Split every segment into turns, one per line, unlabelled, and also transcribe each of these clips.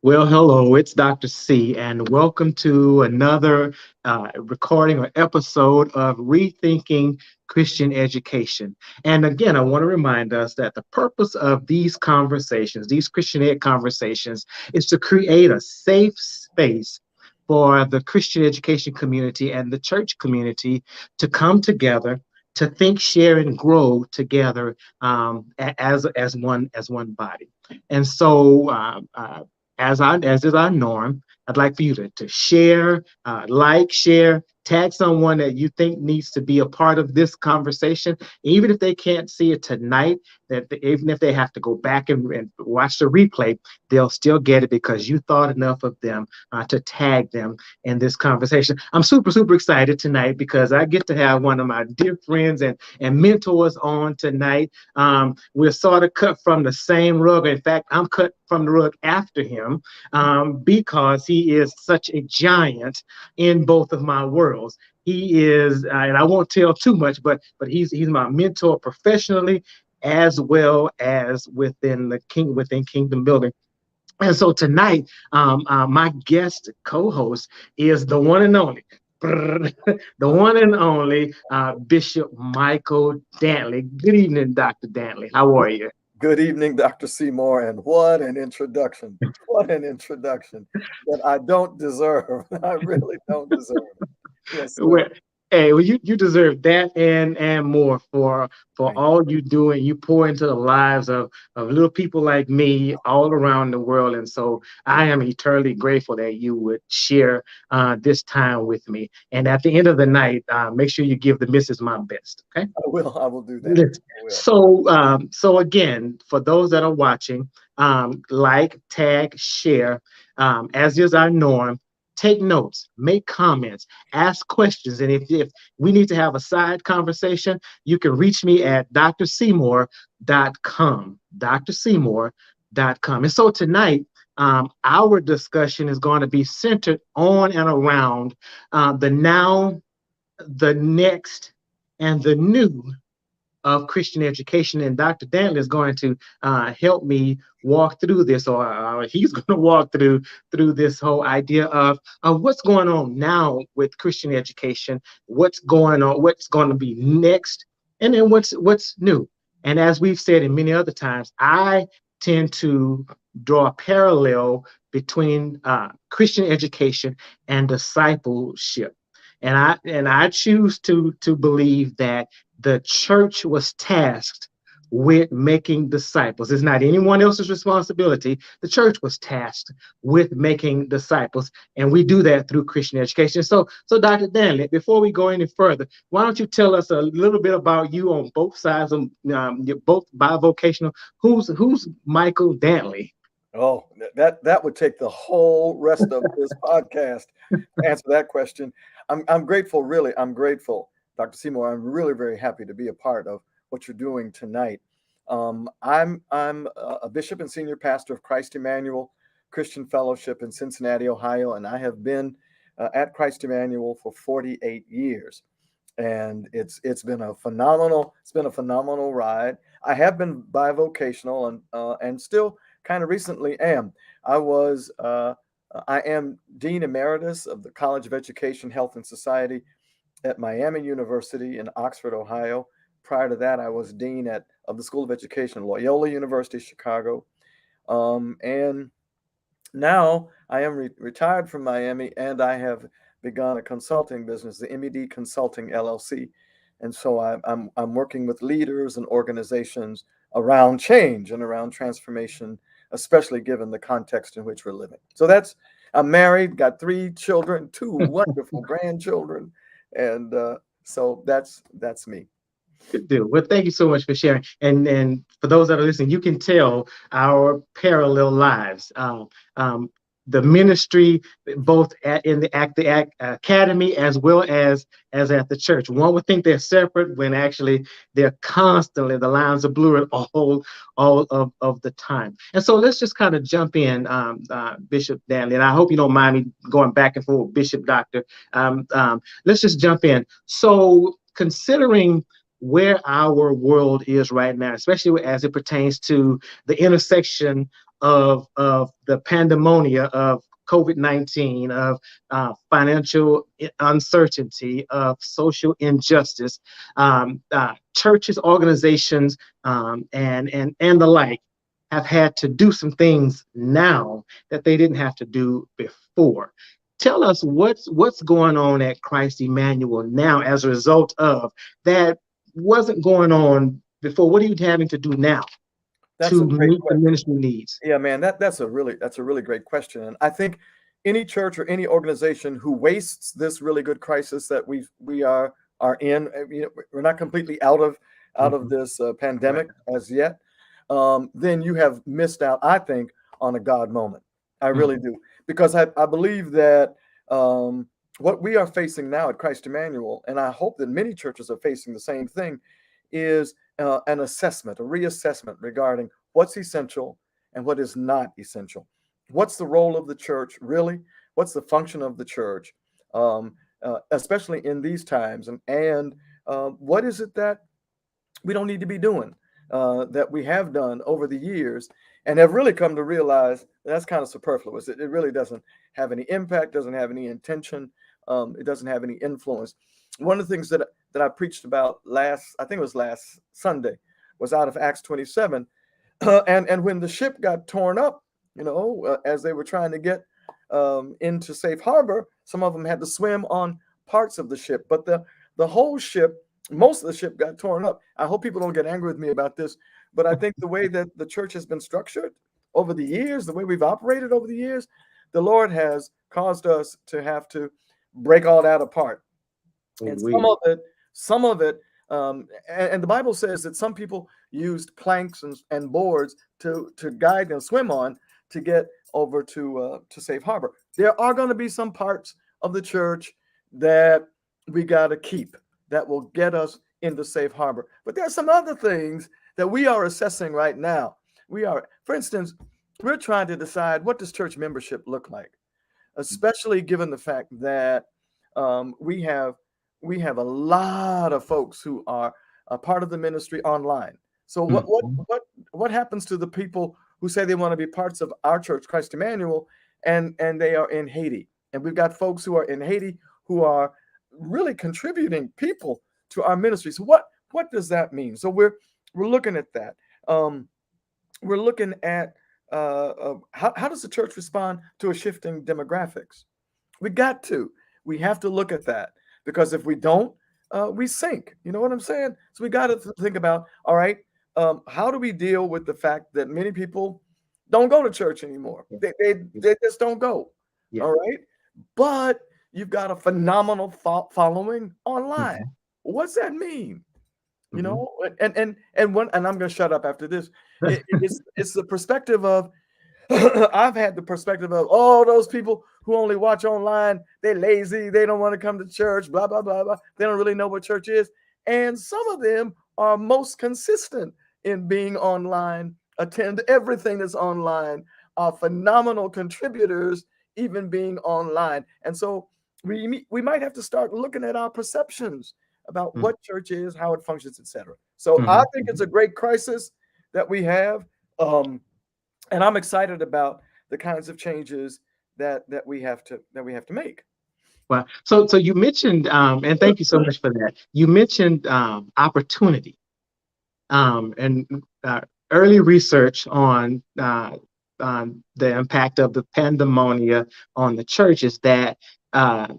Well, hello, it's Dr. C, and welcome to another recording or episode of Rethinking Christian Education. And again, I want to remind us that the purpose of these conversations, these Christian ed conversations, is to create a safe space for the Christian education community and the church community to come together. To think, share, and grow together as one body, and so as is our norm, I'd like for you to share, share, tag someone that you think needs to be a part of this conversation, even if they can't see it tonight. Even if they have to go back and watch the replay, they'll still get it because you thought enough of them to tag them in this conversation. I'm super super excited tonight because I get to have one of my dear friends and mentors on tonight. We're sort of cut from the same rug. In fact, I'm cut from the rug after him because he is such a giant in both of my worlds. He is, and I won't tell too much, but he's my mentor professionally as well as within kingdom building. And so tonight, my guest co-host is the one and only, the one and only Bishop Michael Dantley. Good evening, Dr. Dantley. How are you?
Good evening, Dr. Seymour, and what an introduction. What an introduction that I don't deserve. I really don't deserve it. Yes, sir.
Well, hey, well, you deserve that and more for
Thank
all you do and you pour into the lives of little people like me all around the world. And so I am eternally grateful that you would share this time with me. And at the end of the night, make sure you give the missus my best. Okay.
you. I will do that. I will.
So again, for those that are watching, tag, share, as is our norm. Take notes, make comments, ask questions, and if we need to have a side conversation, you can reach me at drseymour.com, drseymour.com. And so tonight, our discussion is going to be centered on and around the now, the next, and the new of Christian education. And Dr. Dantley is going to help me walk through this, or he's going to walk through this whole idea of what's going on now with Christian education, what's going on, what's going to be next, and then what's new. And as we've said in many other times, I tend to draw a parallel between Christian education and discipleship. And I choose to believe that the church was tasked with making disciples. It's not anyone else's responsibility. The church was tasked with making disciples, and we do that through Christian education. So Dr. Danley, before we go any further, why don't you tell us a little bit about you on both sides of you're both bivocational. Who's Michael Dantley?
Oh, that would take the whole rest of this podcast to answer that question. I'm grateful, really. I'm grateful, Dr. Seymour. I'm really very happy to be a part of what you're doing tonight. I'm a bishop and senior pastor of Christ Emmanuel Christian Fellowship in Cincinnati, Ohio, and I have been at Christ Emmanuel for 48 years, and it's been a phenomenal ride. I have been bivocational and still kind of recently am. I am Dean Emeritus of the College of Education, Health, and Society at Miami University in Oxford, Ohio. Prior to that, I was Dean of the School of Education, Loyola University, Chicago. And now I am retired from Miami, and I have begun a consulting business, the MED Consulting LLC. And so I'm working with leaders and organizations around change and around transformation, especially given the context in which we're living. So I'm married, got 3 children, 2 wonderful grandchildren. And so that's me.
Good deal. Well, thank you so much for sharing. And for those that are listening, you can tell our parallel lives. The ministry, both in the academy as well as at the church. One would think they're separate when actually they're constantly, the lines are blurred all of the time. And so let's just kind of jump in, Bishop Danley, and I hope you don't mind me going back and forth, Bishop Doctor. Let's just jump in. So considering where our world is right now, especially as it pertains to the intersection of the pandemonia of COVID-19, of financial uncertainty, of social injustice, churches, organizations, and the like have had to do some things now that they didn't have to do before. Tell us what's going on at Christ Emmanuel now as a result of that wasn't going on before. What are you having to do now
That's a
to
great
meet the
question.
ministry needs?
Yeah, man, that's a really great question. And I think any church or any organization who wastes this really good crisis that we are in, we're not completely out of
Mhm.
this
Right.
pandemic as yet. Then you have missed out, I think, on a God moment. I
Mhm.
really do, because I believe that um, what we are facing now at Christ Emmanuel, and I hope that many churches are facing the same thing, is an assessment, a reassessment regarding what's essential and what is not essential. What's the role of the church, really? What's the function of the church, especially in these times? And what is it that we don't need to be doing, that we have done over the years and have really come to realize that's kind of superfluous. It really doesn't have any impact, doesn't have any intention, it doesn't have any influence. One of the things that I preached about I think it was last Sunday, was out of Acts 27. And when the ship got torn up, as they were trying to get into safe harbor, some of them had to swim on parts of the ship, but the whole ship, most of the ship got torn up. I hope people don't get angry with me about this, but I think the way that the church has been structured over the years, the way we've operated over the years, the Lord has caused us to have to break all that apart. And some
We.
of it, some of it, and the Bible says that some people used planks and boards to guide and swim on to get over to safe harbor. There are going to be some parts of the church that we got to keep, that will get us into safe harbor. But there are some other things that we are assessing right now. For instance, we're trying to decide, what does church membership look like, especially given the fact that we have a lot of folks who are a part of the ministry online. So what what
Mhm.
what what happens to the people who say they want to be parts of our church, Christ Emmanuel, and they are in Haiti? And we've got folks who are in Haiti who are really contributing people to our ministry. So what does that mean? So we're looking at that. Um, we're looking at how does the church respond to a shifting demographics? We got to. We have to look at that, because if we don't, we sink. You know what I'm saying? So we got to think about, all right, how do we deal with the fact that many people don't go to church anymore?
Yeah.
They just don't go.
Yeah.
All right, but you've got a phenomenal following online.
Mhm.
What's that mean? You
Mhm.
know, and I'm going to shut up after this. It's the perspective of I've had the perspective of, oh, those people who only watch online, they're lazy, they don't want to come to church, blah, blah, blah, blah. They don't really know what church is. And some of them are most consistent in being online, attend everything that's online, are phenomenal contributors, even being online. And so we might have to start looking at our perceptions about
Mhm.
what church is, how it functions, etc. So I
Mhm.
think it's a great crisis that we have. Um, and I'm excited about the kinds of changes that we have to make.
Well, so you mentioned, and thank you so much for that. You mentioned opportunity, and early research on the impact of the pandemonia on the church is that uh,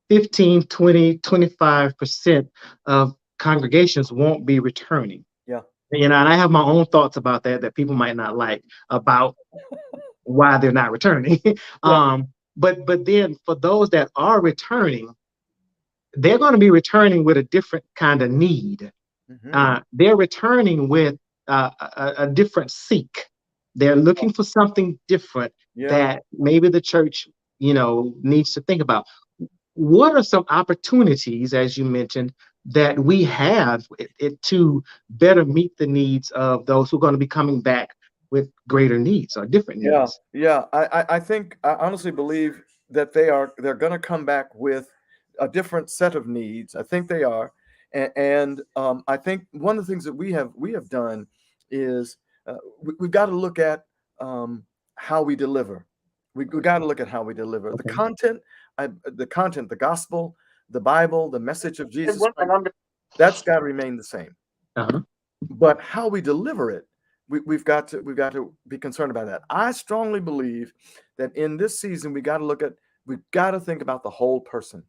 15, 20, 25% of congregations won't be returning.
Yeah,
And I have my own thoughts about that people might not like, about why they're not returning.
yeah,
But then for those that are returning, they're going to be returning with a different kind of need.
hmm,
They're returning with a different seek. They're looking for something different
yeah,
that maybe the church, needs to think about. What are some opportunities, as you mentioned, that we have to better meet the needs of those who are going to be coming back with greater needs or different
yeah,
needs?
yeah. I think, I honestly believe that they're going to come back with a different set of needs. I think they are, and I think one of the things that we have done is we've got to look at how we deliver. We got to look at how we deliver the
Okay.
content, the gospel, the Bible, the message of
And
Jesus
what
Christ.
number?
That's got to remain the same.
Uh-huh.
But how we deliver it, we've got to be concerned about that. I strongly believe that in this season we've got to think about the whole person.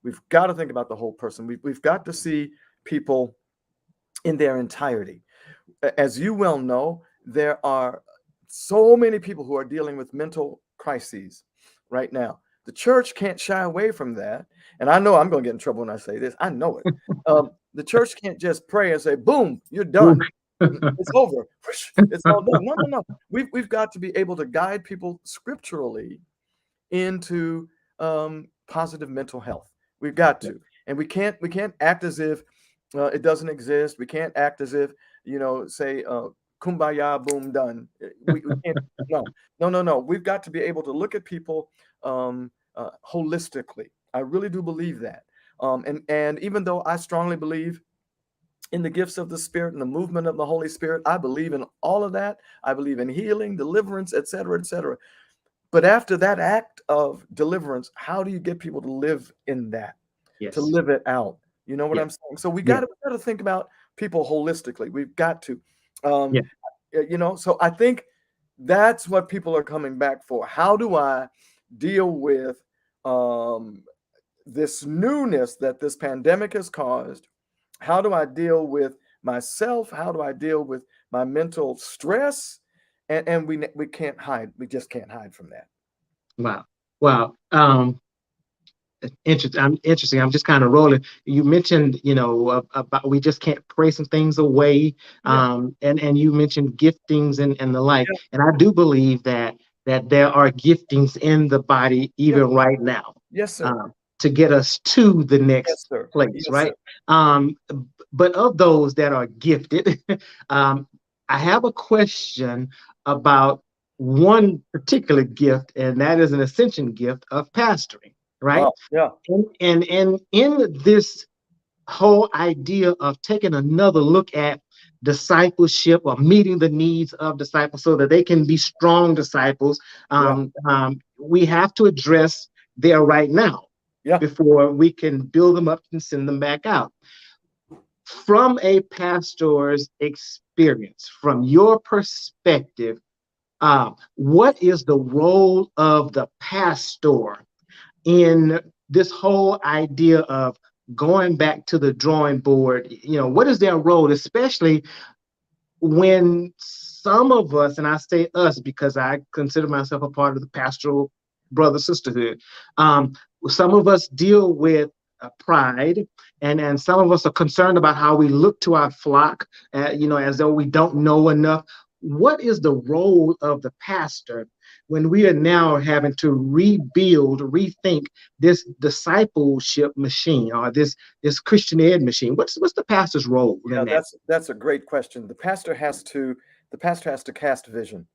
We've got to think about the whole person. We've got to see people in their entirety. As you well know, there are so many people who are dealing with mental crises right now. The church can't shy away from that. And I know I'm going to get in trouble when I say this. I know it. The church can't just pray and say, boom, you're
Ooh.
done. It's over. It's all done. No, no, no. We've got to be able to guide people scripturally into positive mental health. We've got to, and we can't act as if it doesn't exist. We can't act as if say kumbaya, boom, done. We can't. No, no, no, no. We've got to be able to look at people holistically. I really do believe that. And even though I strongly believe in the gifts of the Spirit and the movement of the Holy Spirit, I believe in all of that. I believe in healing, deliverance, etc., etc. But after that act of deliverance, how do you get people to live in that, to
Yes.
live it out? You know what
Yeah.
I'm saying? So we
Yeah.
got to think about people holistically. We've got to,
Yeah.
so I think that's what people are coming back for. How do I deal with this newness that this pandemic has caused? How do I deal with myself? How do I deal with my mental stress? And we can't hide. We just can't hide from that.
Wow. Wow. Interesting. I'm interesting. I'm just kind of rolling. You mentioned, about we just can't pray some things away.
Yeah.
And you mentioned giftings and the like.
Yeah.
And I do believe that there are giftings in the body
Yes.
even right now,
Yes, sir.
um, to get us to the
Yes,
next
sir.
place,
Yes, sir.
right? Um, but of those that are gifted, um, I have a question about one particular gift, and that is an ascension gift of pastoring, right?
Yeah.
And in this whole idea of taking another look at discipleship or meeting the needs of disciples so that they can be strong disciples,
Yeah.
we have to address there right now
Yeah.
before we can build them up and send them back out. From a pastor's experience, from your perspective, what is the role of the pastor in this whole idea of going back to the drawing board? What is their role, especially when some of us, and I say us because I consider myself a part of the pastoral brother sisterhood, some of us deal with pride, and some of us are concerned about how we look to our flock, as though we don't know enough. What is the role of the pastor when we are now having to rebuild, rethink this discipleship machine, or this Christian ed machine? What's the pastor's role
Yeah,
in that?
that's a great question. The pastor has to cast vision.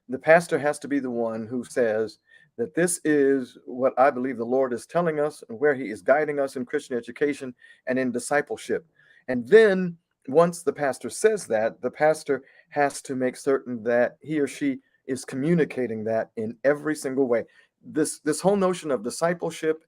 The pastor has to be the one who says that this is what I believe the Lord is telling us and where he is guiding us in Christian education and in discipleship. And then once the pastor says that, the pastor has to make certain that he or she is communicating that in every single way. This whole notion of discipleship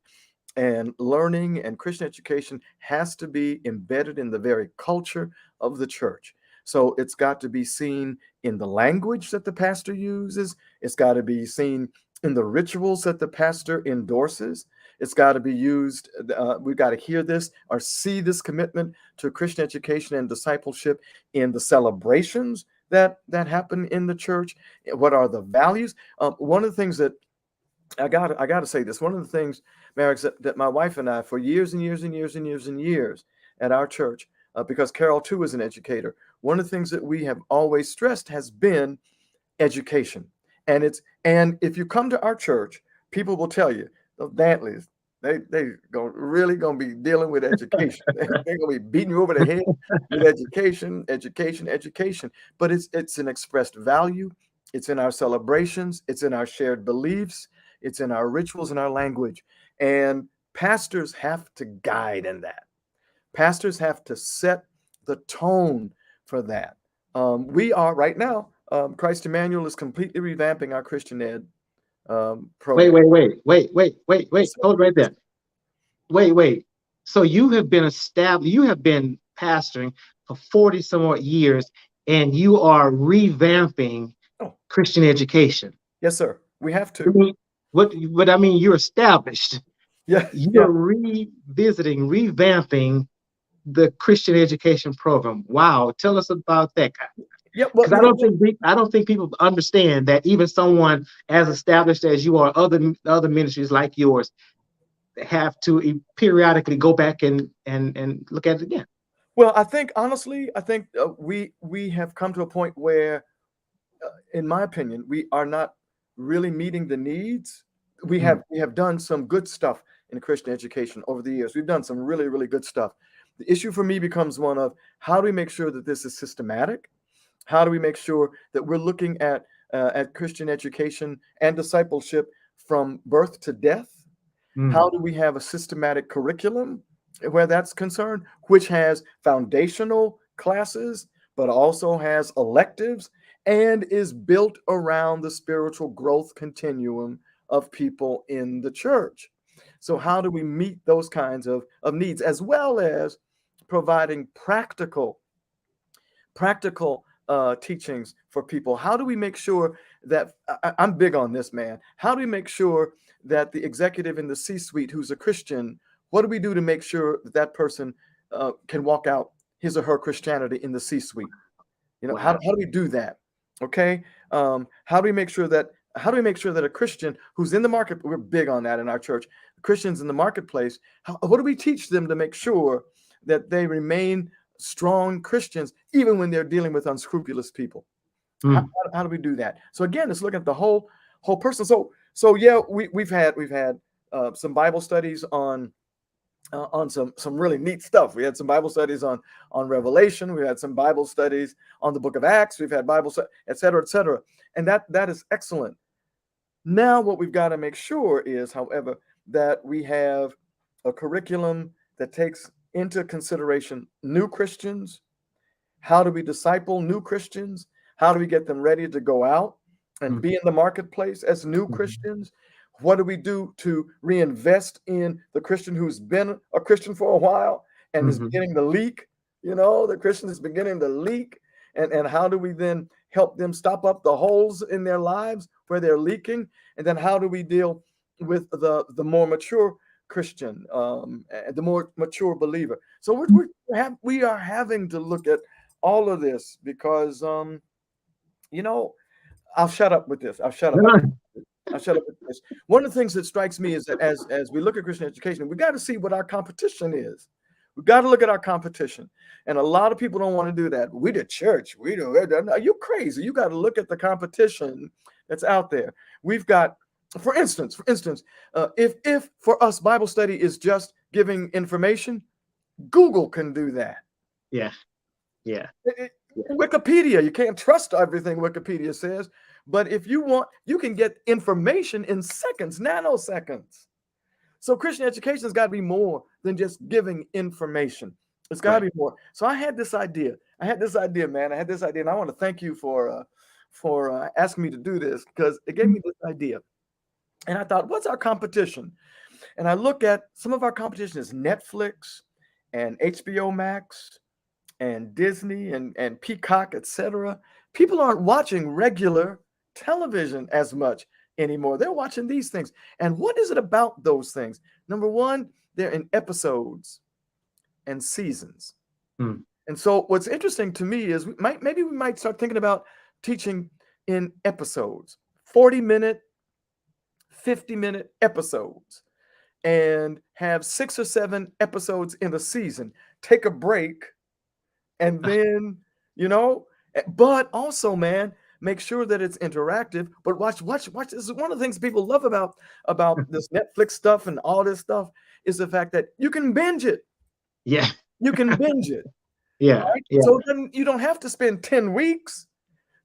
and learning and Christian education has to be embedded in the very culture of the church. So it's got to be seen in the language that the pastor uses. It's got to be seen in the rituals that the pastor endorses. It's got to be used. We've got to hear this or see this commitment to Christian education and discipleship in the celebrations that happen in the church. What are the values? One of the things that I got to say this. One of the things, Merrick, that my wife and I, for years and years and years and years and years at our church, because Carol too is an educator, one of the things that we have always stressed has been education. And if you come to our church, people will tell you, those Dantleys, really gonna be dealing with education. They're gonna be beating you over the head with education, education, education. But it's an expressed value. It's in our celebrations. It's in our shared beliefs. It's in our rituals and our language. And pastors have to guide in that. Pastors have to set the tone for that. We are right now. Christ Emmanuel is completely revamping our Christian ed
Wait,
program.
wait, wait, wait, wait, wait,
Yes,
wait.
sir.
Hold right there. Wait. So you have been established, you have been pastoring for 40 some odd years, and you are revamping
Oh,
Christian education.
yes, sir. We have
I
to.
mean, what I mean, you're established.
Yeah, yeah.
You're revisiting, revamping the Christian education program. Wow. Tell us about that.
Yeah, well,
Because I don't think people understand that even someone as established as you are, other ministries like yours have to periodically go back and look at it again.
well, I think honestly, I think we have come to a point where, in my opinion, we are not really meeting the needs.
Mm,
We have done some good stuff in Christian education over the years. We've done some really, really good stuff. The issue for me becomes one of how do we make sure that this is systematic? How do we make sure that we're looking at Christian education and discipleship from birth to death?
mm,
How do we have a systematic curriculum where that's concerned, which has foundational classes, but also has electives and is built around the spiritual growth continuum of people in the church? So, how do we meet those kinds of needs as well as providing practical teachings for people? How do we make sure that I'm big on this, man? How do we make sure that the executive in the C-suite who's a Christian, what do we do to make sure that that person can walk out his or her Christianity in the C-suite? You know,
wow.
how do we do that? Okay, how do we make sure that a Christian who's in the market, we're big on that in our church, Christians in the marketplace, what do we teach them to make sure that they remain strong Christians even when they're dealing with unscrupulous people? How,
Mm,
how do we do that? So again, it's looking at the whole person. So yeah, we've had some Bible studies on some really neat stuff. We had some Bible studies on Revelation. We had some Bible studies on the Book of Acts. We've had Bible, et cetera, and that is excellent. Now, what we've got to make sure is, however, that we have a curriculum that takes into consideration new Christians. How do we disciple new Christians? How do we get them ready to go out and
mm,
be in the marketplace as new
mm,
Christians? What do we do to reinvest in the Christian who's been a Christian for a while and is
mhm.
beginning to leak? You know, the Christian is beginning to leak. And how do we then help them stop up the holes in their lives where they're leaking? And then how do we deal with the more mature Christian, the more mature believer? So we are having to look at all of this because you know, I'll shut up with this. I'll shut up. I'll shut up with this. One of the things that strikes me is that as we look at Christian education, we got to see what our competition is. We got to look at our competition, and a lot of people don't want to do that. We the church. We do. Are you crazy? You got to look at the competition that's out there. We've got, for instance, if for us Bible study is just giving information, Google can do that.
Yeah, yeah, yeah.
Wikipedia, you can't trust everything Wikipedia says, but if you want, you can get information in seconds, nanoseconds. So Christian education has got to be more than just giving information. It's got to
Right.
be more. So I had this idea. Man. I had this idea, and I want to thank you for asking me to do this because it gave me this idea. And I thought, what's our competition? And I look at some of our competition is Netflix and HBO Max and Disney and Peacock, etc. People aren't watching regular television as much anymore. They're watching these things. And what is it about those things? Number one, they're in episodes and seasons.
Mm,
And so what's interesting to me is maybe we might start thinking about teaching in episodes, 40-minute, 50-minute episodes, and have 6 or 7 episodes in a season. Take a break and then but also, man, make sure that it's interactive. But watch. This is one of the things people love about this Netflix stuff and all this stuff is the fact that you can binge it.
yeah,
You can binge it,
yeah,
right?
yeah.
So then you don't have to spend 10 weeks.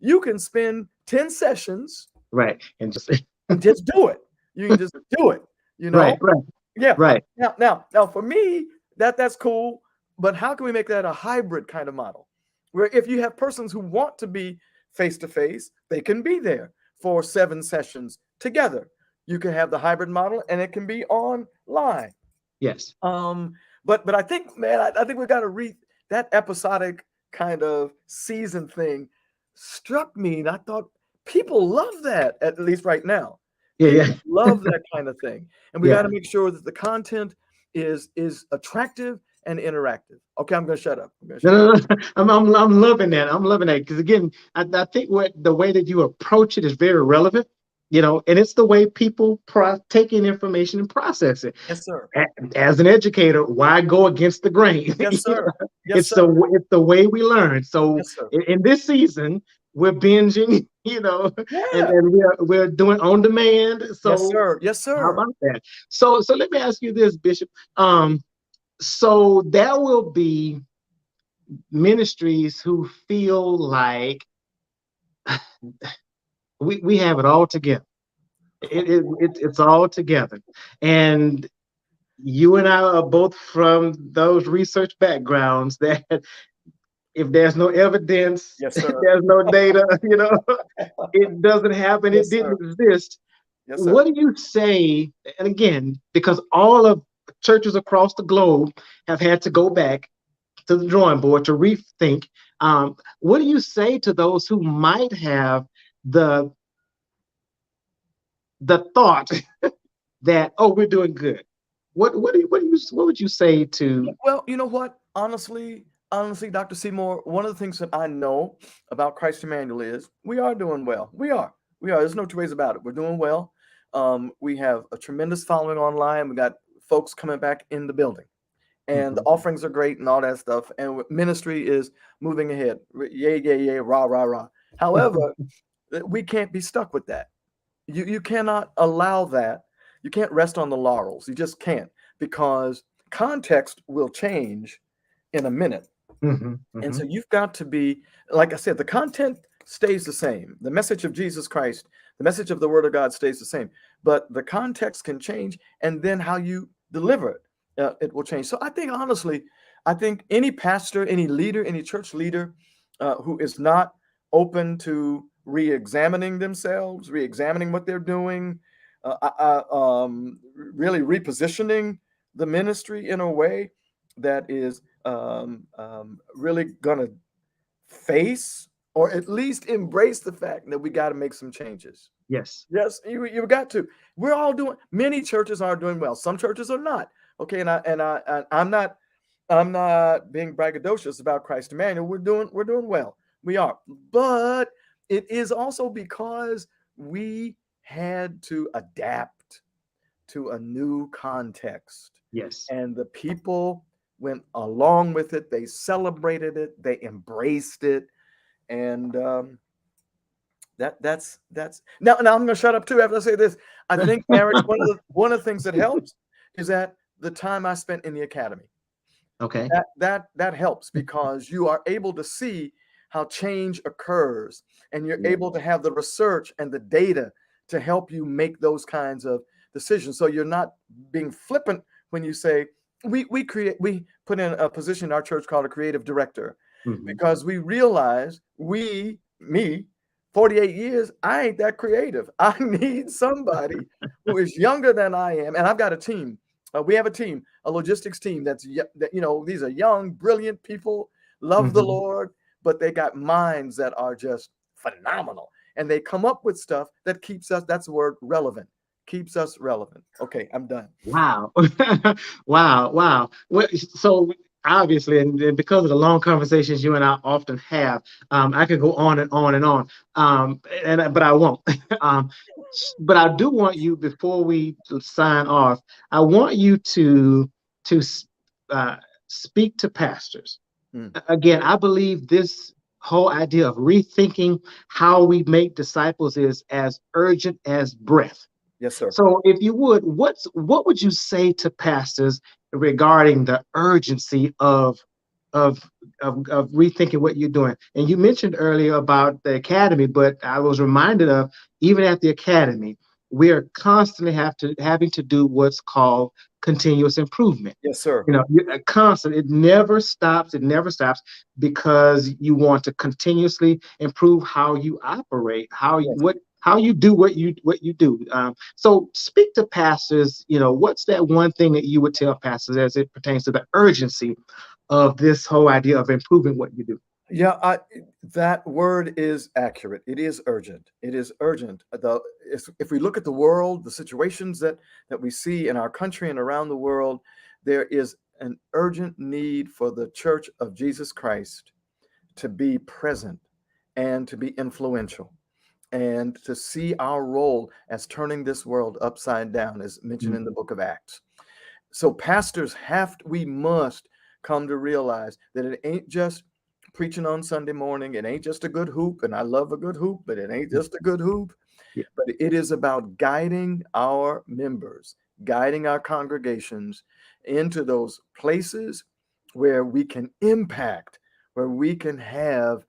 You can spend 10 sessions
Right. And just
and just do it. You can just do it, you know?
right, right,
Yeah.
right.
Now for me, that's cool, but how can we make that a hybrid kind of model? Where if you have persons who want to be face-to-face, they can be there for 7 sessions together. You can have the hybrid model, and it can be online.
Yes.
But I think, man, I think we got to read that episodic kind of season thing struck me, and I thought people love that, at least right now.
Yeah. Yeah.
People love that kind of thing, and we got
Yeah.
to make sure that the content is attractive and interactive. Okay, I'm gonna shut up.
No. I'm loving that. I'm loving that because again, I think what the way that you approach it is very relevant. And it's the way people take in information and process it.
Yes, sir.
As an educator, why go against the grain?
Yes, sir. Yes,
It's
sir.
the way we learn. So
Yes, sir.
in this season, we're binging,
Yeah.
and we're doing on demand. So
Yes, sir. Yes,
how
sir.
about that? So let me ask you this, Bishop. So there will be ministries who feel like we have it all together. It's all together. And you and I are both from those research backgrounds that if there's no evidence,
Yes, sir.
there's no data, it doesn't happen,
Yes,
it didn't
sir.
exist.
Yes, sir.
What do you say? And again, because all of churches across the globe have had to go back to the drawing board to rethink. What do you say to those who might have the thought that, oh, we're doing good? What would you say to?
Well, you know what? Honestly, Dr. Seymour, one of the things that I know about Christ Emmanuel is we are doing well. We are. There's no two ways about it. We're doing well. We have a tremendous following online. We got folks coming back in the building, and the offerings are great and all that stuff. And ministry is moving ahead. Yay, yay, yay, rah, rah, rah. However, we can't be stuck with that. You cannot allow that. You can't rest on the laurels. You just can't, because context will change in a minute. And so you've got to be, like I said, the content stays the same. The message of Jesus Christ, the message of the Word of God stays the same. But the context can change, and then how you deliver it, it will change. So I think, honestly, any pastor, any leader, any church leader who is not open to re-examining themselves, re-examining what they're doing, really repositioning the ministry in a way that is really going to face or at least embrace the fact that we got to make some changes.
Yes.
Yes, you got to. We're all doing. Many churches are doing well. Some churches are not. Okay, I'm not being braggadocious about Christ Emmanuel. We're doing well. We are, but it is also because we had to adapt to a new context.
Yes.
And the people went along with it. They celebrated it. They embraced it. And that's now I'm going to shut up too after I say this. I think, Eric, one of the things that helps is that the time I spent in the academy.
Okay.
That helps, because you are able to see how change occurs, and you're able to have the research and the data to help you make those kinds of decisions. So you're not being flippant when you say, we put in a position in our church called a creative director, because we realize me, 48 years, I ain't that creative. I need somebody who is younger than I am. And I've got a team. We have a team, a logistics team these are young, brilliant people, love the Lord, but they got minds that are just phenomenal. And they come up with stuff that keeps us, that's the word, relevant. Keeps us relevant. Okay, I'm done.
Wow. Wow. Well, so obviously, and because of the long conversations you and I often have, I could go on and on and on. But I won't. But I do want you, before we sign off, I want you to speak to pastors. Again, I believe this whole idea of rethinking how we make disciples is as urgent as breath.
Yes, sir.
So if you would, what would you say to pastors regarding the urgency of rethinking what you're doing? And you mentioned earlier about the academy, but I was reminded of, even at the academy, we are constantly having to do what's called continuous improvement.
Yes, sir.
Constant. It never stops. It never stops because you want to continuously improve how you operate,
Yes.
how you do what you do. So speak to pastors. What's that one thing that you would tell pastors as it pertains to the urgency of this whole idea of improving what you do?
Yeah, that word is accurate. It is urgent. It is urgent. If we look at the world, the situations that we see in our country and around the world, there is an urgent need for the Church of Jesus Christ to be present and to be influential and to see our role as turning this world upside down, as mentioned in the book of Acts. So pastors we must come to realize that it ain't just preaching on Sunday morning. It ain't just a good hoop. And I love a good hoop, but it ain't just a good hoop.
Yeah.
But it is about guiding our members, guiding our congregations into those places where we can impact, where we can have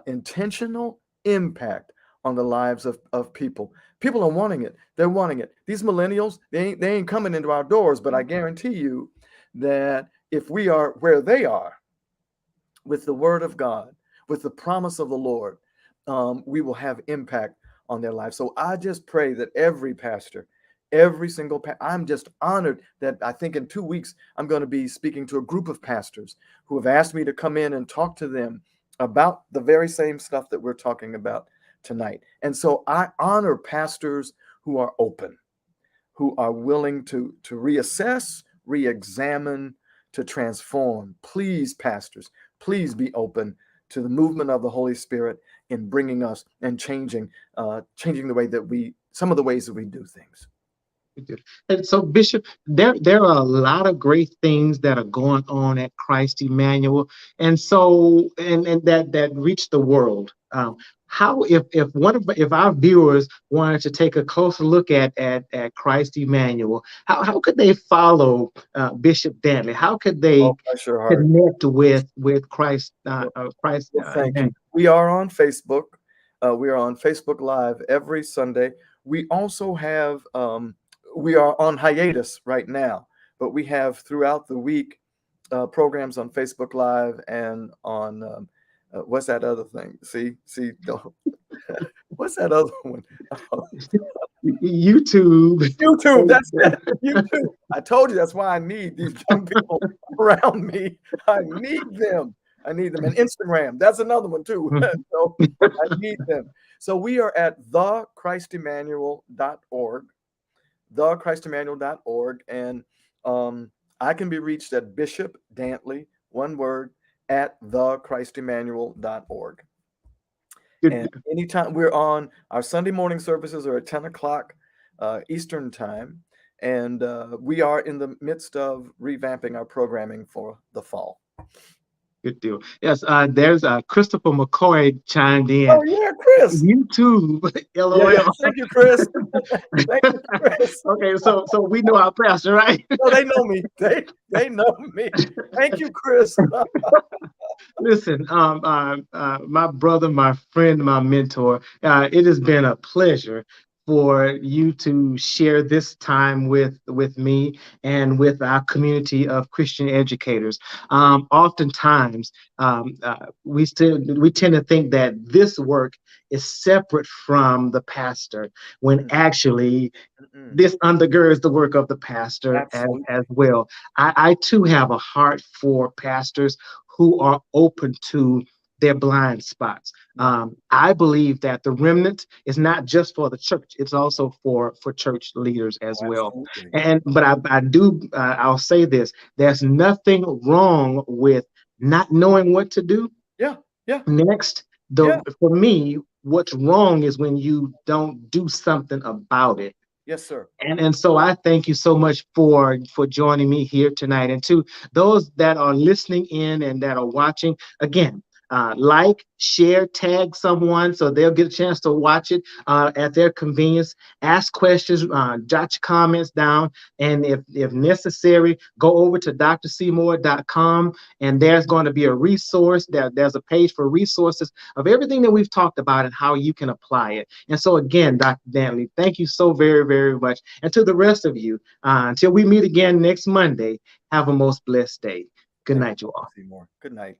intentional impact on the lives of people. People are wanting it. They're wanting it. These millennials, they ain't coming into our doors, but I guarantee you that if we are where they are with the word of God, with the promise of the Lord, we will have impact on their lives. So I just pray that every pastor, every single I'm just honored that I think in 2 weeks I'm going to be speaking to a group of pastors who have asked me to come in and talk to them about the very same stuff that we're talking about tonight. And so I honor pastors who are open, who are willing to reassess, re-examine, to transform. Please, pastors, please be open to the movement of the Holy Spirit in bringing us and changing the way that some of the ways that we do things.
And so, Bishop, there are a lot of great things that are going on at Christ Emmanuel, and so and that reach the world. How if our viewers wanted to take a closer look at Christ Emmanuel, how could they follow Bishop Dantley? How could they
Oh, bless your heart.
connect with Christ Christ
Thank you.
Emmanuel?
We are on Facebook. We are on Facebook Live every Sunday. We also have we are on hiatus right now, but we have throughout the week programs on Facebook Live and on what's that other thing? What's that other one?
YouTube.
YouTube. That's it. YouTube. I told you that's why I need these young people around me. I need them. And Instagram. That's another one too. So I need them. So we are at thechristemmanuel.org. thechristemmanuel.org, and I can be reached at Bishop Dantley, one word, at thechristemmanuel.org. And anytime we're on, our Sunday morning services are at 10 o'clock Eastern time, and we are in the midst of revamping our programming for the fall.
Good deal. Yes, there's Christopher McCoy chimed in.
Oh yeah, Chris.
YouTube, LOL.
Yeah. Thank you, Chris. Thank you, Chris.
Okay, so we know our pastor, right?
No, they know me. They know me. Thank you, Chris.
Listen, my brother, my friend, my mentor. It has been a pleasure for you to share this time with me and with our community of Christian educators. Oftentimes, we tend to think that this work is separate from the pastor, when actually this undergirds the work of the pastor as well. I too have a heart for pastors who are open to their blind spots. I believe that the remnant is not just for the church; it's also for church leaders as well. But I'll say this: there's nothing wrong with not knowing what to do.
Yeah.
Next, for me, what's wrong is when you don't do something about it.
Yes, sir.
And so I thank you so much for joining me here tonight. And to those that are listening in and that are watching, again, like, share, tag someone so they'll get a chance to watch it at their convenience. Ask questions, jot your comments down, and if necessary, go over to drseymour.com, and there's going to be a resource. There's a page for resources of everything that we've talked about and how you can apply it. And so again, Dr. Dantley, thank you so very, very much. And to the rest of you, until we meet again next Monday, have a most blessed day. Good
Thank
night, you all.
you, Seymour. Good night.